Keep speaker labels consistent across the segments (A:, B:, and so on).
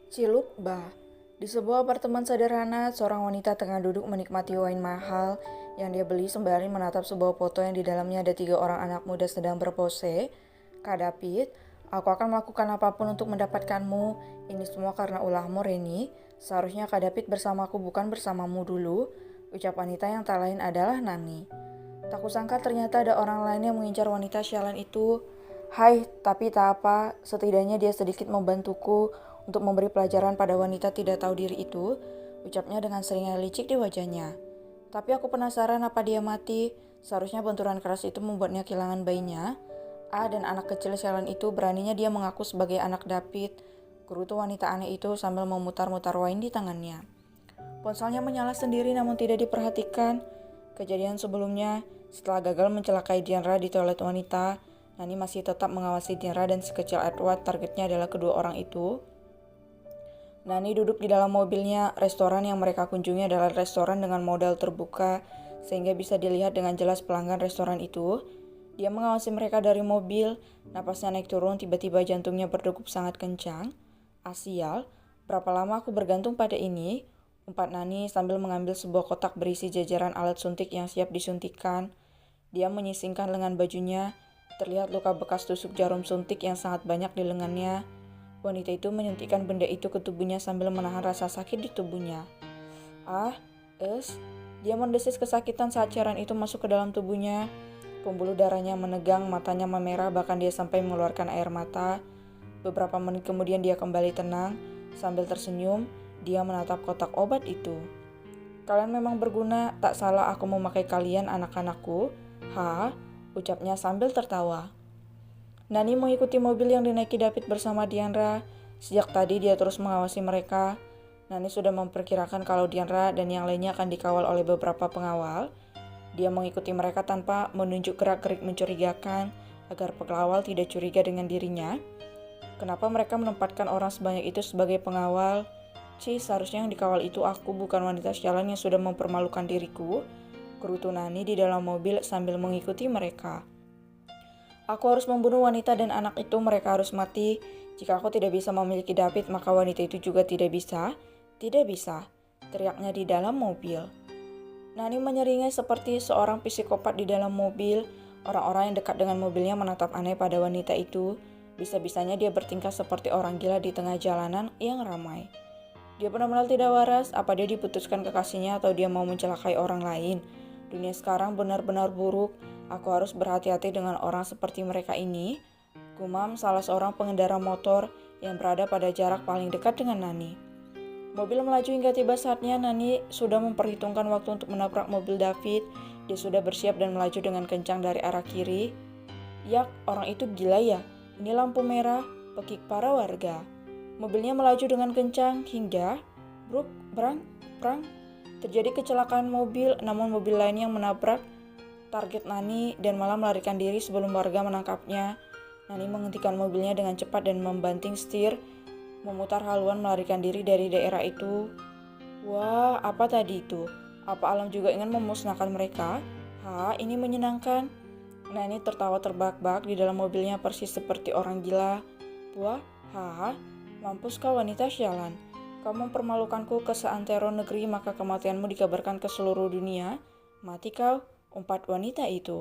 A: Ciluk Bah. Di sebuah apartemen sederhana, seorang wanita tengah duduk menikmati wine mahal yang dia beli sembari menatap sebuah foto yang di dalamnya ada 3 orang anak muda sedang berpose. Kak David, aku akan melakukan apapun untuk mendapatkanmu. Ini semua karena ulahmu, Reni. Seharusnya Kak David bersamaku bukan bersamamu dulu. Ucap wanita yang tak lain adalah Nani. Tak kusangka ternyata ada orang lain yang mengincar wanita sialan itu. Hai, tapi tak apa, setidaknya dia sedikit membantuku untuk memberi pelajaran pada wanita tidak tahu diri itu, ucapnya dengan seringnya licik di wajahnya. Tapi aku penasaran apa dia mati, seharusnya benturan keras itu membuatnya kehilangan bayinya. Dan anak kecil sialan itu beraninya dia mengaku sebagai anak David, gerutu wanita aneh itu sambil memutar-mutar wine di tangannya. Ponselnya menyala sendiri namun tidak diperhatikan. Kejadian sebelumnya, setelah gagal mencelakai Diandra di toilet wanita, Nani masih tetap mengawasi Diandra dan si kecil Edward, targetnya adalah kedua orang itu. Nani duduk di dalam mobilnya. Restoran yang mereka kunjungi adalah restoran dengan modal terbuka, sehingga bisa dilihat dengan jelas pelanggan restoran itu. Dia mengawasi mereka dari mobil, napasnya naik turun, tiba-tiba jantungnya berdegup sangat kencang. Sial, berapa lama aku bergantung pada ini? Umpat Nani sambil mengambil sebuah kotak berisi jajaran alat suntik yang siap disuntikkan. Dia menyisingkan lengan bajunya, terlihat luka bekas tusuk jarum suntik yang sangat banyak di lengannya. Wanita itu menyuntikkan benda itu ke tubuhnya sambil menahan rasa sakit di tubuhnya. Dia mendesis kesakitan saat cairan itu masuk ke dalam tubuhnya. Pembuluh darahnya menegang, matanya memerah, bahkan dia sampai mengeluarkan air mata. Beberapa menit kemudian dia kembali tenang, sambil tersenyum, dia menatap kotak obat itu. Kalian memang berguna, tak salah aku memakai kalian anak-anakku. Ucapnya sambil tertawa. Nani mengikuti mobil yang dinaiki David bersama Diandra. Sejak tadi dia terus mengawasi mereka. Nani sudah memperkirakan kalau Diandra dan yang lainnya akan dikawal oleh beberapa pengawal. Dia mengikuti mereka tanpa menunjuk gerak-gerik mencurigakan agar pengawal tidak curiga dengan dirinya. Kenapa mereka menempatkan orang sebanyak itu sebagai pengawal? Seharusnya yang dikawal itu aku, bukan wanita sialan yang sudah mempermalukan diriku. Gerutu Nani di dalam mobil sambil mengikuti mereka. Aku harus membunuh wanita dan anak itu, mereka harus mati. Jika aku tidak bisa memiliki David, maka wanita itu juga tidak bisa. Tidak bisa, teriaknya di dalam mobil. Nani menyeringai seperti seorang psikopat di dalam mobil. Orang-orang yang dekat dengan mobilnya menatap aneh pada wanita itu. Bisa-bisanya dia bertingkah seperti orang gila di tengah jalanan yang ramai. Dia benar-benar tidak waras, apa dia diputuskan kekasihnya atau dia mau mencelakai orang lain. Dunia sekarang benar-benar buruk, aku harus berhati-hati dengan orang seperti mereka ini. Gumam salah seorang pengendara motor yang berada pada jarak paling dekat dengan Nani. Mobil melaju hingga tiba saatnya. Nani sudah memperhitungkan waktu untuk menabrak mobil David. Dia sudah bersiap dan melaju dengan kencang dari arah kiri. Yak, orang itu gila ya. Ini lampu merah, pekik para warga. Mobilnya melaju dengan kencang hingga brang, terjadi kecelakaan mobil, namun mobil lain yang menabrak target Nani dan malah melarikan diri sebelum warga menangkapnya. Nani menghentikan mobilnya dengan cepat dan membanting setir, memutar haluan melarikan diri dari daerah itu. Wah, apa tadi itu? Apa alam juga ingin memusnahkan mereka? Ini menyenangkan. Nani tertawa terbahak-bahak di dalam mobilnya persis seperti orang gila. Wah, mampus kau wanita sialan. Kau mempermalukanku ke seantero negeri, maka kematianmu dikabarkan ke seluruh dunia. Mati kau, umpat wanita itu.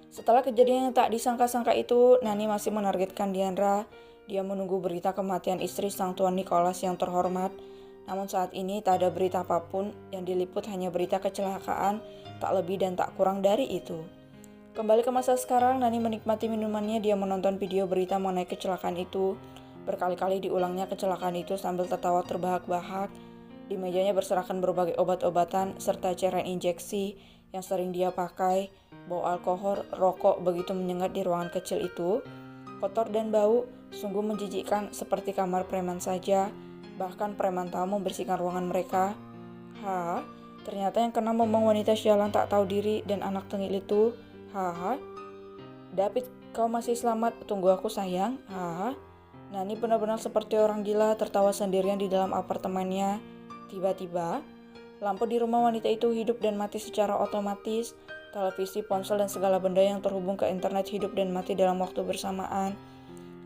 A: Setelah kejadian yang tak disangka-sangka itu, Nani masih menargetkan Diandra. Dia menunggu berita kematian istri sang Tuan Nicholas yang terhormat. Namun saat ini tak ada berita apapun, yang diliput hanya berita kecelakaan, tak lebih dan tak kurang dari itu. Kembali ke masa sekarang, Nani menikmati minumannya. Dia menonton video berita mengenai kecelakaan itu. Berkali-kali diulangnya kecelakaan itu sambil tertawa terbahak-bahak. Di mejanya berserakan berbagai obat-obatan serta cairan injeksi yang sering dia pakai. Bau alkohol, rokok begitu menyengat di ruangan kecil itu. Kotor dan bau, sungguh menjijikkan, seperti kamar preman saja. Bahkan preman tamu membersihkan ruangan mereka. Ternyata yang kena momong wanita sialan tak tahu diri dan anak tengil itu. Haha. David, kau masih selamat, tunggu aku sayang. Haha. Nani benar-benar seperti orang gila tertawa sendirian di dalam apartemennya. Tiba-tiba, lampu di rumah wanita itu hidup dan mati secara otomatis. Televisi, ponsel, dan segala benda yang terhubung ke internet hidup dan mati dalam waktu bersamaan.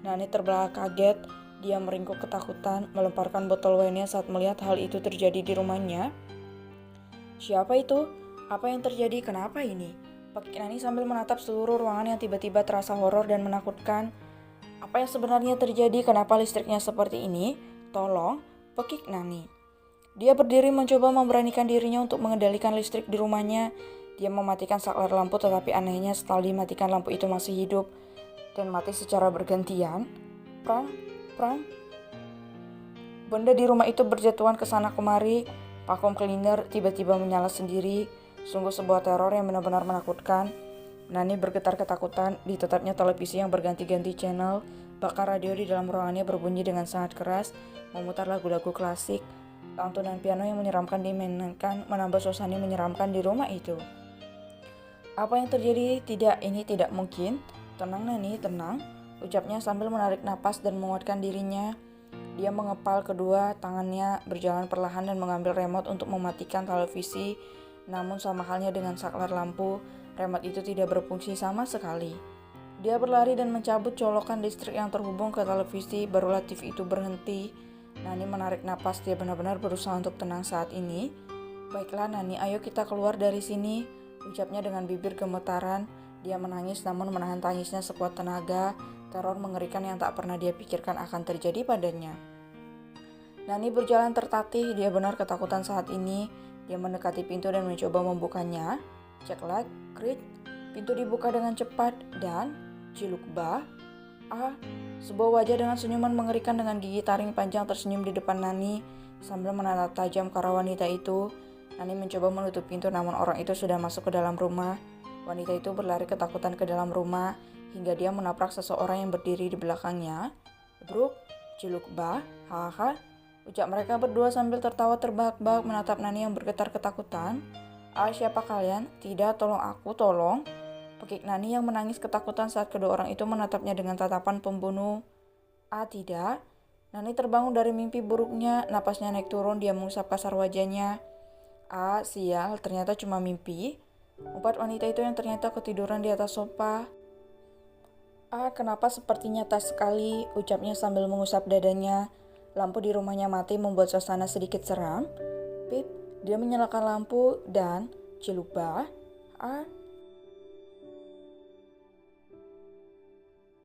A: Nani terbelah kaget, dia meringkuk ketakutan, melemparkan botol wine saat melihat hal itu terjadi di rumahnya. Siapa itu? Apa yang terjadi? Kenapa ini? Pakik Nani sambil menatap seluruh ruangan yang tiba-tiba terasa horor dan menakutkan. Apa yang sebenarnya terjadi? Kenapa listriknya seperti ini? Tolong, Pakik Nani. Dia berdiri mencoba memberanikan dirinya untuk mengendalikan listrik di rumahnya. Dia mematikan saklar lampu, tetapi anehnya setelah dimatikan lampu itu masih hidup dan mati secara bergantian. Prang, prang. Benda di rumah itu berjatuhan ke sana kemari. Vacuum cleaner tiba-tiba menyala sendiri. Sungguh sebuah teror yang benar-benar menakutkan. Nani bergetar ketakutan. Ditetapnya televisi yang berganti-ganti channel. Bahkan radio di dalam ruangannya berbunyi dengan sangat keras, memutar lagu-lagu klasik. Lantunan piano yang menyeramkan dimainkan menambah suasana menyeramkan di rumah itu. Apa yang terjadi? Tidak, ini tidak mungkin. Tenang Nani, tenang, ucapnya sambil menarik napas dan menguatkan dirinya. Dia mengepal kedua tangannya, berjalan perlahan dan mengambil remote untuk mematikan televisi. Namun sama halnya dengan saklar lampu, remote itu tidak berfungsi sama sekali. Dia berlari dan mencabut colokan listrik yang terhubung ke televisi, barulah TV itu berhenti. Nani menarik napas, dia benar-benar berusaha untuk tenang saat ini. Baiklah Nani, ayo kita keluar dari sini, ucapnya dengan bibir gemetaran. Dia menangis namun menahan tangisnya sekuat tenaga. Teror mengerikan yang tak pernah dia pikirkan akan terjadi padanya. Nani berjalan tertatih, dia benar ketakutan saat ini. Dia mendekati pintu dan mencoba membukanya. Cek-lek, krik, pintu dibuka dengan cepat dan cilukbah. Sebuah wajah dengan senyuman mengerikan dengan gigi taring panjang tersenyum di depan Nani. Sambil menatap tajam ke arah wanita itu, Nani mencoba menutup pintu namun orang itu sudah masuk ke dalam rumah. Wanita itu berlari ketakutan ke dalam rumah hingga dia menabrak seseorang yang berdiri di belakangnya. Bruk, cilukbah, haha, ucap mereka berdua sambil tertawa terbahak-bahak menatap Nani yang bergetar ketakutan. Siapa kalian? Tidak, tolong aku, tolong. Pakik Nani yang menangis ketakutan saat kedua orang itu menatapnya dengan tatapan pembunuh. Tidak. Nani terbangun dari mimpi buruknya, napasnya naik turun, dia mengusap kasar wajahnya. Sial, ternyata cuma mimpi. Umpat wanita itu yang ternyata ketiduran di atas sofa. Kenapa seperti nyata sekali, ucapnya sambil mengusap dadanya. Lampu di rumahnya mati membuat suasana sedikit seram. Pip, dia menyalakan lampu dan cilukbah.